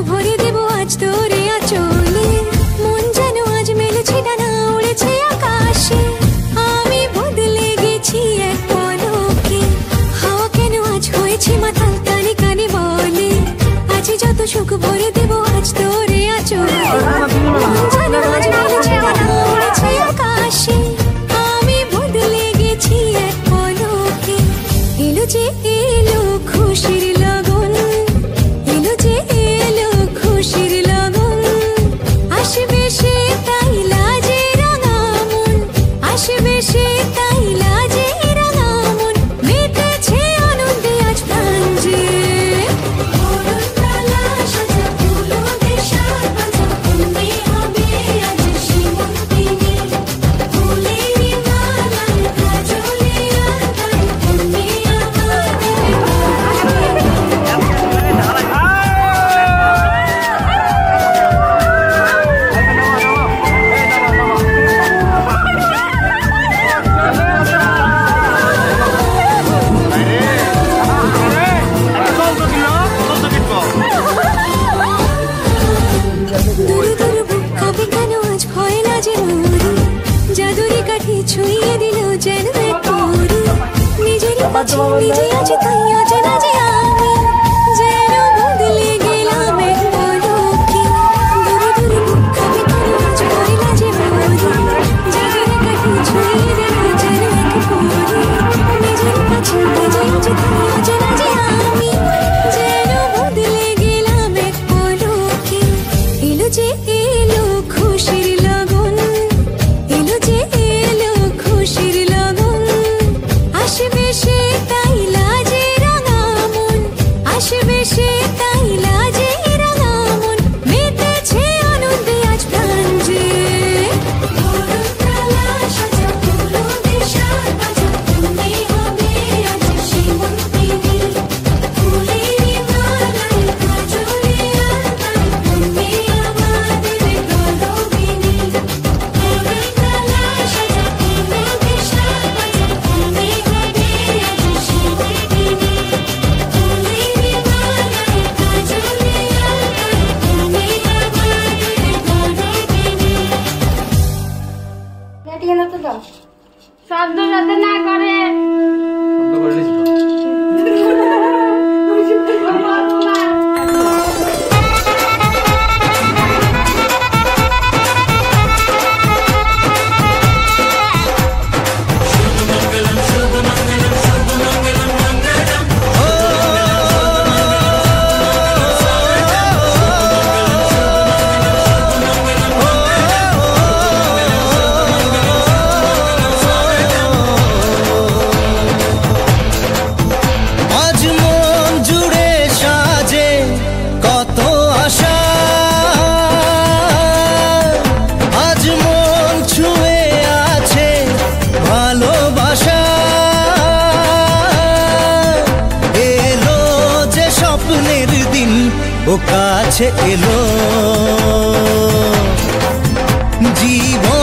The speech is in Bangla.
ভরে দেব আজ তোরে আঁচলে, মন যেন আজ মেলেছে ডানা উড়েছে আকাশে। আমি বদলে গেছি এক পলকে, হাওয়া কেন আজ হয়েছে মাতাল কানে কানে বলে, আজ যত সুখ ভরে দেব আজ তোরে আঁচলে, মন যেন আজ মেলেছে ডানা উড়েছে আকাশে। আমি বদলে গেছি এক পলকে, এলো যে এলো খুশির লগন, এলো যে এলো খুশির লগন, আসবে সে তাই লাজে রাঙা মন, আসবে সে তাই লাজে রাঙা মন, মেতেছে আনন্দে আজ প্রাণ যে। জাদুরি কাঠি ছুঁয়ে দিল যেন এক পরি, নিজেরই কাছে নিজে আছে তাই অজানা যে আমি, যেন বদলে গেলাম এক পলকে। দূরে দূরে বুক কাঁপে কেন আজ ভয় লাগে মরি, জাদুরি কাঠি ছুঁয়ে দিল যেন এক পরি, নিজেরই কাছে নিজে আছে তাই অজানা যে আমি, যেন বদলে গেলাম এক পলকে। এলো যে এলো খুশির লগন, এলো যে এলো খুশির লগন, আসবে সে তাই লাজে রাঙা মন, আসবে সে তাই লাজে রাঙা মন, মেতেছে আনন্দে আজ প্রাণ যে। শব্দ যাতে না করে। ও কাছে এলো জীবন